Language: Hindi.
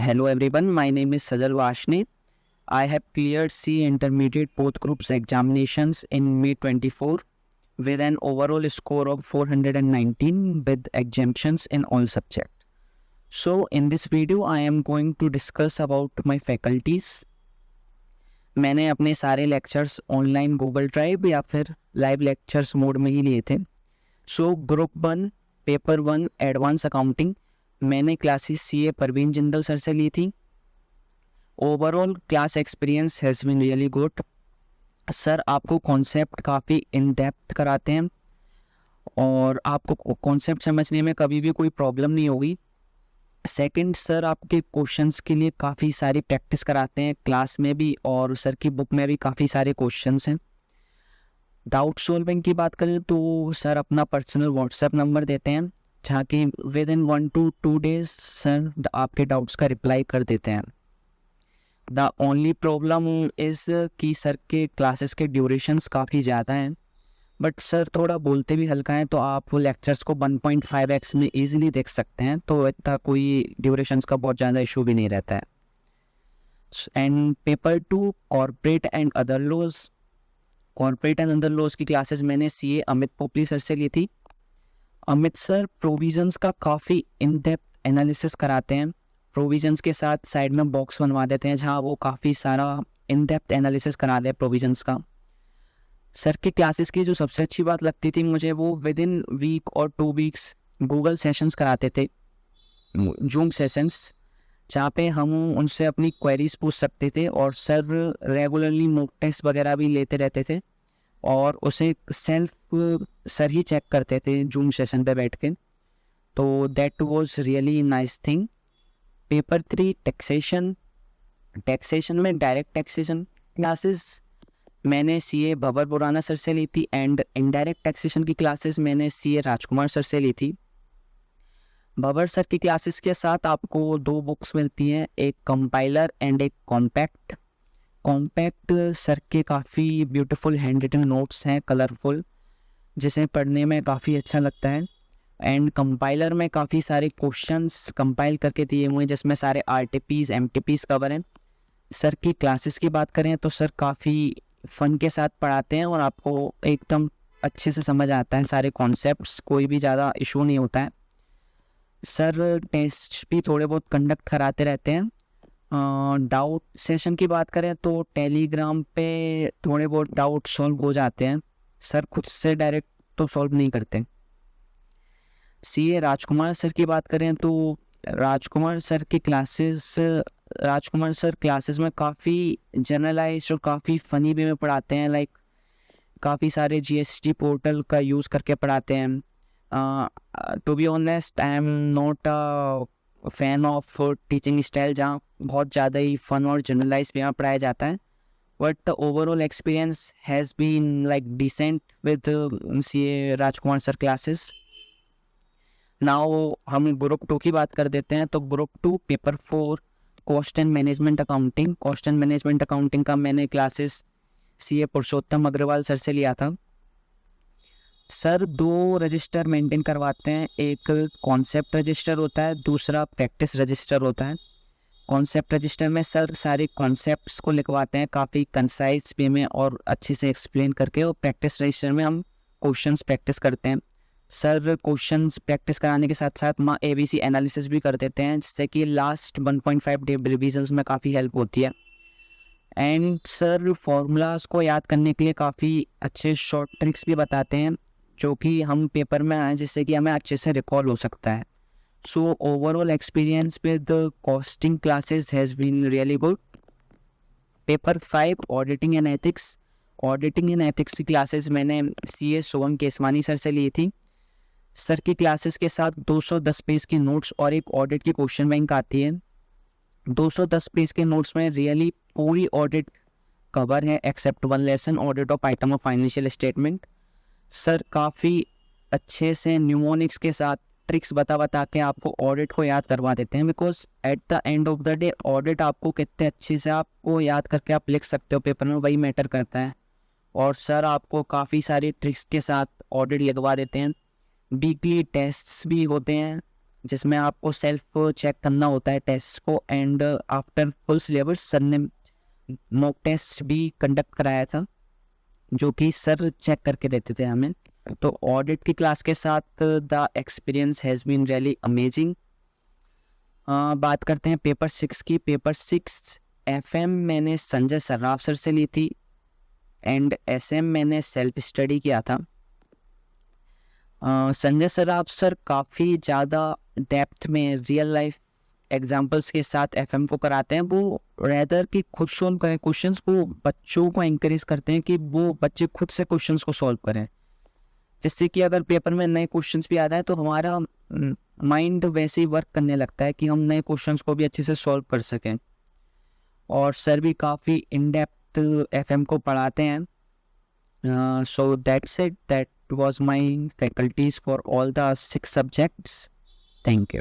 Hello everyone, my name is Sajal Vashni. I have cleared C Intermediate both groups examinations in May 24 with an overall score of 419 with exemptions in all subjects. So in this video I am going to discuss about my faculties. मैंने अपने सारे लेक्चर्स ऑनलाइन गूगल ड्राइव या फिर लाइव लेक्चर्स मोड में ही लिए थे. So group 1 paper 1 advance accounting मैंने classes CA Parveen Jindal sir से ली थी. Overall class experience has been really good. Sir आपको कॉन्सेप्ट काफ़ी इन डेप्थ कराते हैं और आपको कॉन्सेप्ट समझने में कभी भी कोई प्रॉब्लम नहीं होगी. सेकंड, सर आपके क्वेश्चंस के लिए काफ़ी सारी प्रैक्टिस कराते हैं क्लास में भी और सर की बुक में भी काफ़ी सारे क्वेश्चंस हैं. डाउट सॉल्विंग की बात करें तो सर अपना पर्सनल व्हाट्सएप नंबर देते हैं जहाँ कि with in 1 to 2 days sir आपके डाउट्स का रिप्लाई कर देते हैं. द ओनली प्रॉब्लम इज़ कि सर के क्लासेस के ड्यूरेशंस काफ़ी ज़्यादा हैं, बट सर थोड़ा बोलते भी हल्का हैं तो आप लेक्चर्स को 1.5x में ईजिली देख सकते हैं, तो इतना कोई ड्यूरेशंस का बहुत ज़्यादा इशू भी नहीं रहता है. And paper 2 corporate and other laws की क्लासेस मैंने सीए अमित पोपली सर से ली थी. अमित सर प्रोविजंस का काफ़ी इन डेप्थ एनालिसिस कराते हैं. प्रोविजंस के साथ साइड में बॉक्स बनवा देते हैं जहाँ वो काफ़ी सारा इन डेप्थ एनालिसिस कराते हैं प्रोविजंस का. सर के क्लासेस की जो सबसे अच्छी बात लगती थी मुझे, वो विद इन वीक और 2 weeks गूगल सेशंस कराते थे, जूम सेशंस, जहाँ पे हम उनसे अपनी क्वेरीज पूछ सकते थे और सर रेगुलरली मॉक टेस्ट वगैरह भी लेते रहते थे और उसे सेल्फ सर ही चेक करते थे जूम सेशन पे बैठ के. तो that was really nice thing. Paper 3 taxation में डायरेक्ट टैक्सेशन क्लासेस मैंने सीए भवर बुराना सर से ली थी एंड इनडायरेक्ट टैक्सेशन की क्लासेस मैंने सीए राजकुमार सर से ली थी. भवर सर की क्लासेस के साथ आपको 2 बुक्स मिलती हैं, एक कंपाइलर एंड एक कॉम्पैक्ट. कॉम्पैक्ट सर के काफ़ी ब्यूटीफुल हैंड रिटन नोट्स हैं कलरफुल, जिसे पढ़ने में काफ़ी अच्छा लगता है. एंड कंपाइलर में काफ़ी सारे क्वेश्चंस कंपाइल करके दिए हुए हैं जिसमें सारे आरटीपीज़ एमटीपीज़ कवर हैं. सर की क्लासेस की बात करें तो सर काफ़ी फ़न के साथ पढ़ाते हैं और आपको एकदम अच्छे से समझ आता है सारे कॉन्सेप्ट्स, कोई भी ज़्यादा इशू नहीं होता है. सर टेस्ट भी थोड़े बहुत कंडक्ट कराते रहते हैं. डाउट सेशन की बात करें तो टेलीग्राम पे थोड़े बहुत डाउट सॉल्व हो जाते हैं, सर खुद से डायरेक्ट तो सॉल्व नहीं करते. सीए राजकुमार सर की बात करें तो राजकुमार सर क्लासेस में काफ़ी जनरलाइज और काफ़ी फ़नी वे में पढ़ाते हैं. लाइक काफ़ी सारे जीएसटी पोर्टल का यूज़ करके पढ़ाते हैं. To be honest I am not a fan of teaching style जहाँ बहुत ज़्यादा ही फ़न और जनरलाइज वे में पढ़ाया जाता है, but the overall experience has been like decent with CA Rajkumar sir classes. Now हम ग्रुप 2 की बात कर देते हैं. तो group 2 paper 4 cost and management accounting का मैंने classes CA Purushottam Agarwal sir से लिया था. सर 2 रजिस्टर मेंटेन करवाते हैं, एक कॉन्सेप्ट रजिस्टर होता है, दूसरा प्रैक्टिस रजिस्टर होता है. कॉन्सेप्ट रजिस्टर में सर सारे कॉन्सेप्ट्स को लिखवाते हैं काफ़ी कंसाइज वे में और अच्छे से एक्सप्लेन करके, और प्रैक्टिस रजिस्टर में हम क्वेश्चंस प्रैक्टिस करते हैं. सर क्वेश्चंस प्रैक्टिस कराने के साथ साथ ABC एनालिसिस भी कर देते हैं, जिससे कि लास्ट 1.5 डे रिविजन्स में काफ़ी हेल्प होती है. एंड सर फॉर्मूलाज को याद करने के लिए काफ़ी अच्छे शॉर्ट ट्रिक्स भी बताते हैं जो कि हम पेपर में आए, जिससे कि हमें अच्छे से रिकॉल हो सकता है. So overall experience with costing classes has been really good. Paper 5 auditing and ethics की क्लासेस मैंने सीए सोहम केसवानी सर से ली थी. सर की क्लासेस के साथ 210 पेज के नोट्स और एक ऑडिट की क्वेश्चन बैंक आती है. 210 पेज के नोट्स में रियली पूरी ऑडिट कवर है except 1 lesson, audit of item of financial statement. Sir काफ़ी अच्छे से न्यूमोनिक्स के साथ ट्रिक्स बता के आपको ऑडिट को याद करवा देते हैं, because at the end of the day audit आपको कितने अच्छे से आपको याद करके आप लिख सकते हो पेपर में, वही मैटर करता है. और सर आपको काफ़ी सारी ट्रिक्स के साथ ऑडिट लगवा देते हैं. वीकली टेस्ट्स भी होते हैं जिसमें आपको सेल्फ चेक करना होता है टेस्ट को, and after full syllabus sir ने मॉक टेस्ट भी कंडक्ट कराया था जो कि सर चेक करके देते थे हमें। तो ऑडिट की क्लास के साथ the experience has been really amazing. बात करते हैं पेपर 6 की। पेपर 6 FM मैंने संजय सर्राफ सर से ली थी एंड SM मैंने सेल्फ स्टडी किया था। संजय सर्राफ सर काफ़ी ज़्यादा डेप्थ में रियल लाइफ एग्जांपल्स के साथ FM को कराते हैं। वो रेदर कि खुद सॉल्व करें क्वेश्चंस, वो बच्चों को इंकरेज करते हैं कि वो बच्चे खुद से क्वेश्चंस को सॉल्व करें, जिससे कि अगर पेपर में नए क्वेश्चंस भी आ जाए तो हमारा माइंड वैसे ही वर्क करने लगता है कि हम नए क्वेश्चंस को भी अच्छे से सॉल्व कर सकें। और सर भी काफ़ी इन डेप्थ FM को पढ़ाते हैं। So that's it, that was my faculties for all the 6 subjects. Thank you.